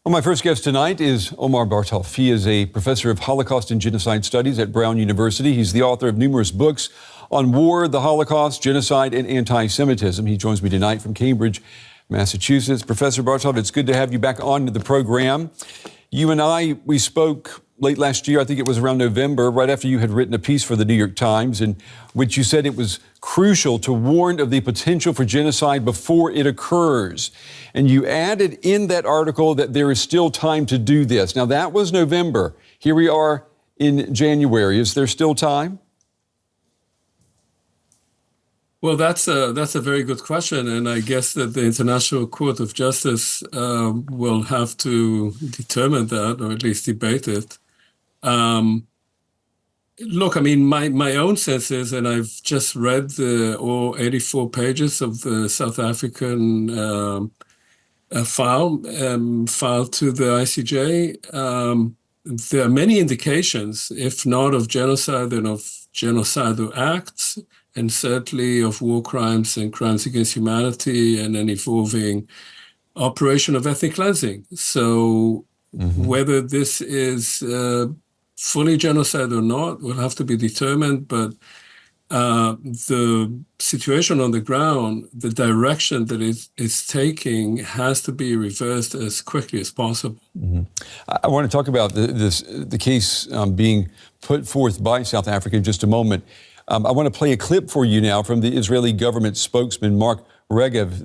Well, my first guest tonight is Omar Bartolf. He is a professor of Holocaust and Genocide Studies at Brown University. He's the author of numerous books on war, the Holocaust, genocide, and anti-Semitism. He joins me tonight from Cambridge, Massachusetts. Professor Bartolf, it's good to have you back on the program. You and we spoke late last year, I think it was around November, right after you had written a piece for the New York Times in which you said it was crucial to warn of the potential for genocide before it occurs. And you added in that article that there is still time to do this. Now, that was November. Here we are in January. Is there still time? Well, that's a very good question, and I guess that the International Court of Justice will have to determine that, or at least debate it. Look, I mean, my own sense is, and I've just read all 84 pages of the South African file to the ICJ. There are many indications, if not of genocide, then of genocidal acts, and certainly of war crimes and crimes against humanity, and an evolving operation of ethnic cleansing. So whether this is fully genocide or not will have to be determined, but the situation on the ground, the direction that it's taking has to be reversed as quickly as possible. I want to talk about the case being put forth by South Africa in just a moment. I want to play a clip for you now from the Israeli government spokesman, Mark Regev,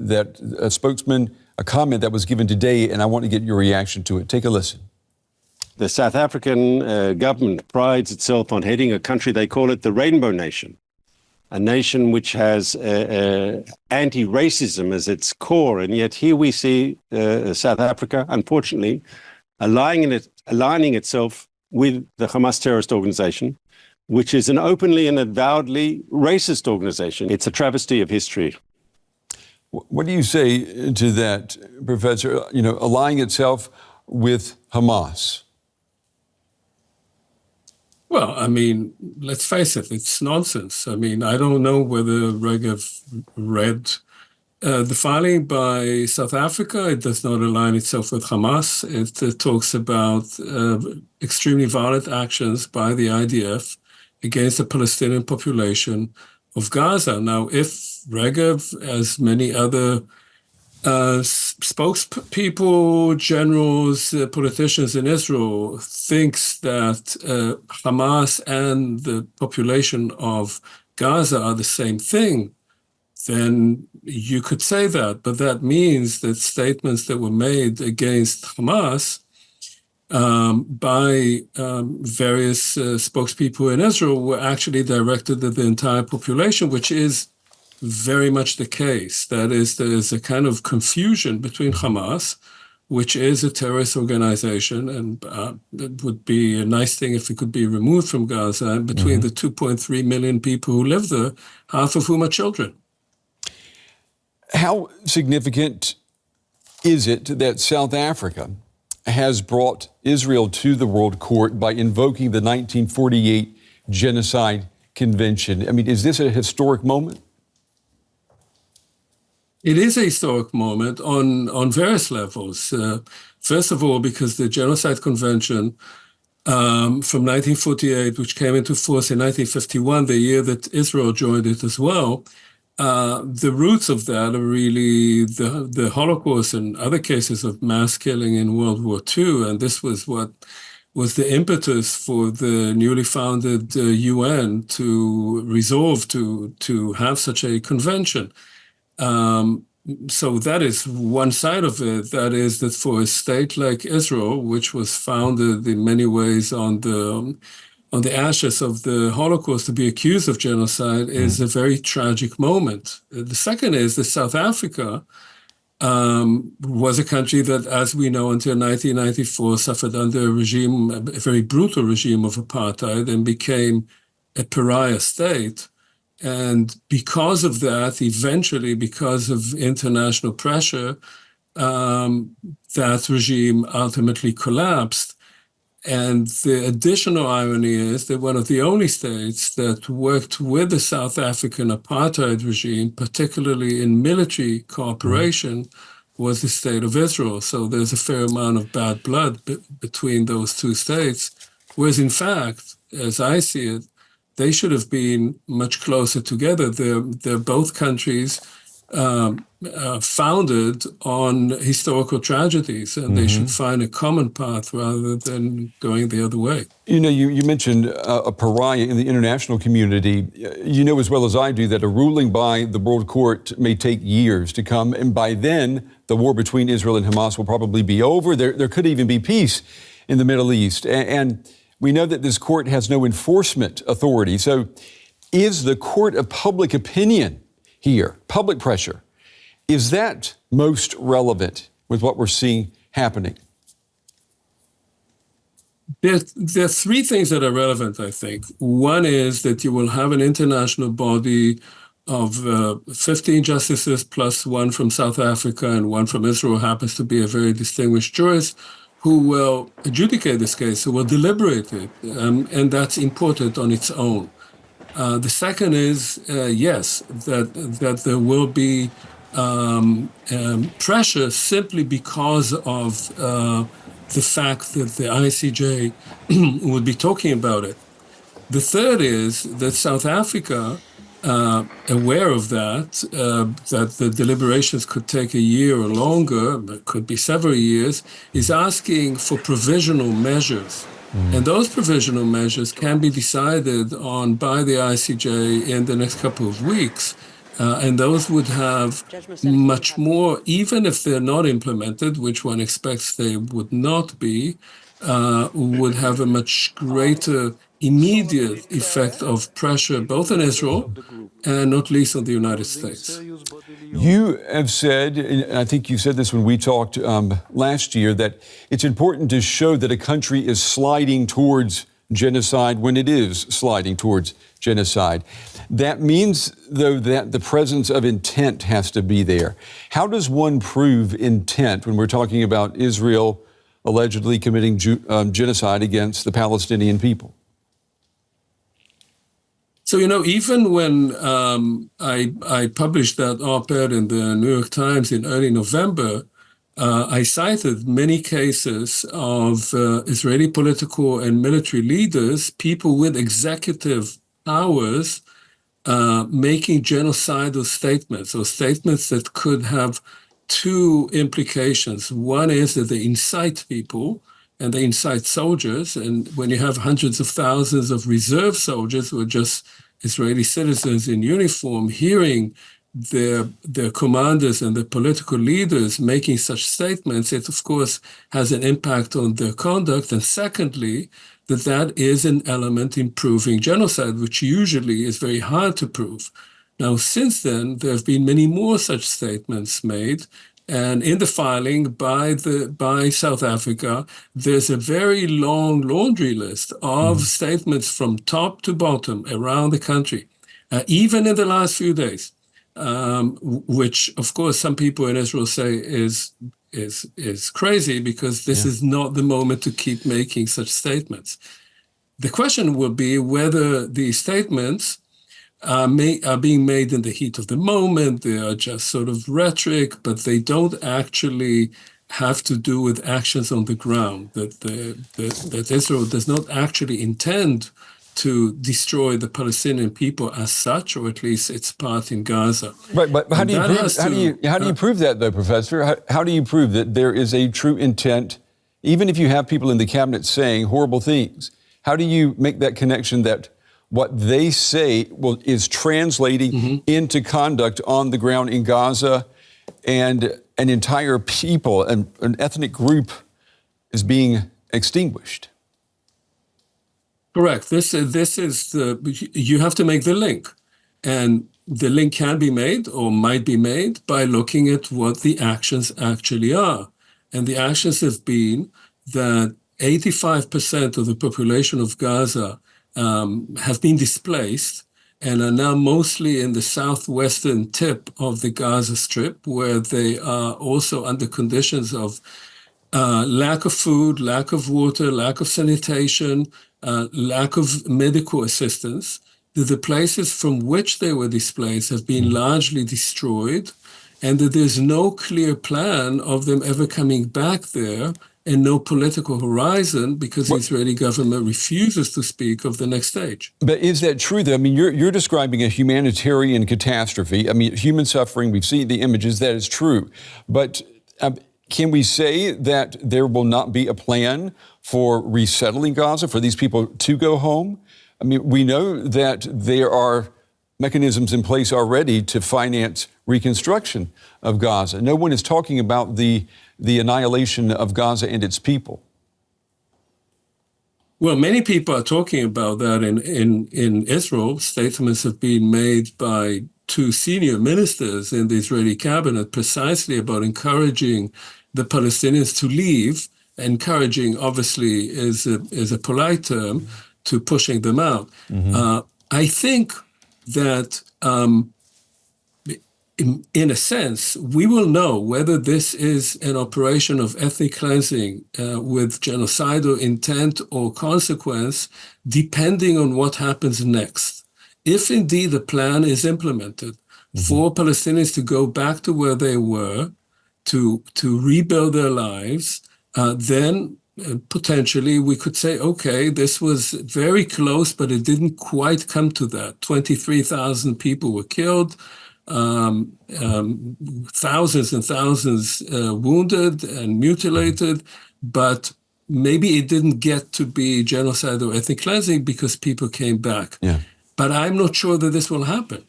a comment that was given today, and I want to get your reaction to it. Take a listen. The South African government prides itself on heading a country, they call it the Rainbow Nation, a nation which has anti-racism as its core. And yet here we see South Africa, unfortunately, aligning itself with the Hamas terrorist organization, which is an openly and avowedly racist organization. It's a travesty of history. What do you say to that, Professor? You know, aligning itself with Hamas? Well, I mean, let's face it, it's nonsense. I mean, I don't know whether Regev read the filing by South Africa. It does not align itself with Hamas. It talks about extremely violent actions by the IDF against the Palestinian population of Gaza. Now, if Regev, as many other spokespeople, generals, politicians in Israel, thinks that Hamas and the population of Gaza are the same thing, then you could say that. But that means that statements that were made against Hamas by various spokespeople in Israel were actually directed at the entire population, which is very much the case. That is, there is a kind of confusion between Hamas, which is a terrorist organization, and it would be a nice thing if it could be removed from Gaza, and between the 2.3 million people who live there, half of whom are children. How significant is it that South Africa has brought Israel to the World Court by invoking the 1948 Genocide Convention? I mean, is this a historic moment? It is a historic moment on various levels. First of all, because the Genocide Convention from 1948, which came into force in 1951, the year that Israel joined it as well, the roots of that are really the Holocaust and other cases of mass killing in World War II. And this was what was the impetus for the newly founded UN to resolve to have such a convention. So that is one side of it. That is that for a state like Israel, which was founded in many ways on the ashes of the Holocaust, to be accused of genocide is a very tragic moment. The second is that South Africa was a country that, as we know, until 1994 suffered under a very brutal regime of apartheid and became a pariah state. And because of that, eventually, because of international pressure, that regime ultimately collapsed. And the additional irony is that one of the only states that worked with the South African apartheid regime, particularly in military cooperation, was the state of Israel. So there's a fair amount of bad blood between those two states. Whereas in fact, as I see it, they should have been much closer together. They're both countries founded on historical tragedies, and they should find a common path rather than going the other way. You know, you mentioned a pariah in the international community. You know as well as I do that a ruling by the World Court may take years to come, and by then, the war between Israel and Hamas will probably be over. There could even be peace in the Middle East. And we know that this court has no enforcement authority. So is the court of public opinion here, public pressure, is that most relevant with what we're seeing happening? There are three things that are relevant, I think. One is that you will have an international body of 15 justices plus one from South Africa and one from Israel, happens to be a very distinguished jurist, who will adjudicate this case, who will deliberate it, and that's important on its own. The second is, yes, that there will be pressure simply because of the fact that the ICJ would be talking about it. The third is that South Africa, aware of that the deliberations could take a year or longer, but could be several years, is asking for provisional measures. And those provisional measures can be decided on by the ICJ in the next couple of weeks. And those would have much more, even if they're not implemented, which one expects they would not be, would have a much greater immediate effect of pressure both on Israel and not least on the United States. You have said, and I think you said this when we talked last year, that it's important to show that a country is sliding towards genocide when it is sliding towards genocide. That means, though, that the presence of intent has to be there. How does one prove intent when we're talking about Israel allegedly committing genocide against the Palestinian people? So, you know, even when I published that op-ed in the New York Times in early November, I cited many cases of Israeli political and military leaders, people with executive powers, making genocidal statements, or statements that could have two implications. One is that they incite people and they incite soldiers. And when you have hundreds of thousands of reserve soldiers who are just Israeli citizens in uniform hearing their commanders and their political leaders making such statements, it of course has an impact on their conduct. And secondly, that is an element in proving genocide, which usually is very hard to prove. Now, since then, there have been many more such statements made. And in the filing by South Africa, there's a very long laundry list of statements from top to bottom around the country, even in the last few days, which, of course, some people in Israel say is crazy because this is not the moment to keep making such statements. The question will be whether these statements are being made in the heat of the moment. They are just sort of rhetoric, but they don't actually have to do with actions on the ground, that Israel does not actually intend to destroy the Palestinian people as such, or at least its part in Gaza. Right, but how do you prove that, though, Professor? How do you prove that there is a true intent, even if you have people in the cabinet saying horrible things? How do you make that connection that what they say is translating into conduct on the ground in Gaza, and an entire people, an ethnic group, is being extinguished? Correct. This is you have to make the link, and the link can be made or might be made by looking at what the actions actually are, and the actions have been that 85% of the population of Gaza have been displaced and are now mostly in the southwestern tip of the Gaza Strip, where they are also under conditions of lack of food, lack of water, lack of sanitation, lack of medical assistance. The places from which they were displaced have been largely destroyed, and that there's no clear plan of them ever coming back there, and no political horizon because the Israeli government refuses to speak of the next stage. But is that true, though? I mean, you're describing a humanitarian catastrophe. I mean, human suffering, we've seen the images, that is true. But can we say that there will not be a plan for resettling Gaza, for these people to go home? I mean, we know that there are mechanisms in place already to finance reconstruction of Gaza. No one is talking about the annihilation of Gaza and its people. Well, many people are talking about that in Israel. Statements have been made by two senior ministers in the Israeli cabinet precisely about encouraging the Palestinians to leave. Encouraging, obviously, is a polite term to pushing them out. Mm-hmm. I think that in a sense, we will know whether this is an operation of ethnic cleansing with genocidal intent or consequence, depending on what happens next. If indeed the plan is implemented for Palestinians to go back to where they were, to rebuild their lives, then potentially we could say, okay, this was very close, but it didn't quite come to that. 23,000 people were killed. Thousands and thousands wounded and mutilated, but maybe it didn't get to be genocide or ethnic cleansing because people came back. Yeah. But I'm not sure that this will happen.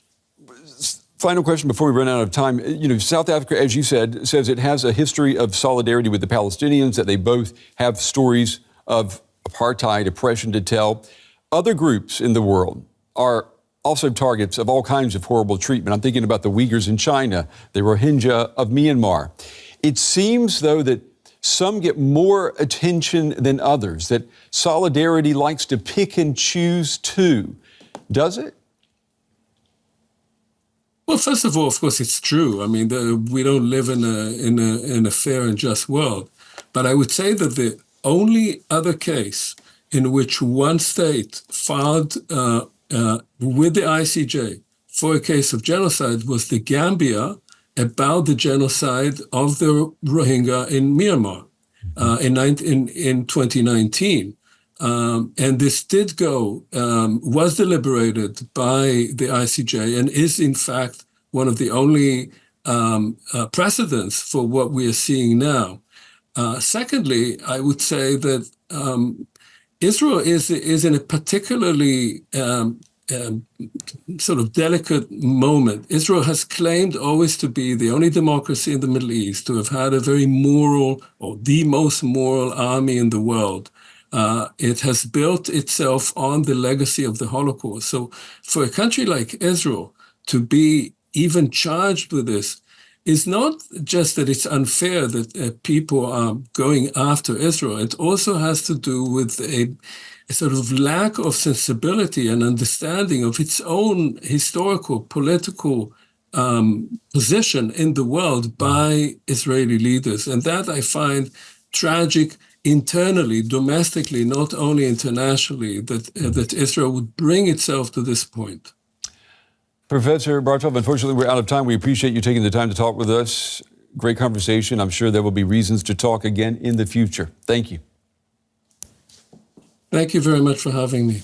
Final question before we run out of time. You know, South Africa, as you said, says it has a history of solidarity with the Palestinians, that they both have stories of apartheid, oppression to tell. Other groups in the world are also targets of all kinds of horrible treatment. I'm thinking about the Uyghurs in China, the Rohingya of Myanmar. It seems, though, that some get more attention than others, that solidarity likes to pick and choose too. Does it? Well, first of all, of course, it's true. I mean, we don't live in a fair and just world. But I would say that the only other case in which one state filed with the ICJ for a case of genocide was the Gambia about the genocide of the Rohingya in Myanmar in 2019. And this did go, was deliberated by the ICJ and is in fact one of the only precedents for what we are seeing now. Secondly, I would say that Israel is in a particularly sort of delicate moment. Israel has claimed always to be the only democracy in the Middle East, to have had a very moral, or the most moral army in the world. It has built itself on the legacy of the Holocaust. So for a country like Israel to be even charged with this is not just that it's unfair that people are going after Israel. It also has to do with a sort of lack of sensibility and understanding of its own historical, political position in the world by Israeli leaders. And that I find tragic internally, domestically, not only internationally, that Israel would bring itself to this point. Professor Bartov, unfortunately, we're out of time. We appreciate you taking the time to talk with us. Great conversation. I'm sure there will be reasons to talk again in the future. Thank you. Thank you very much for having me.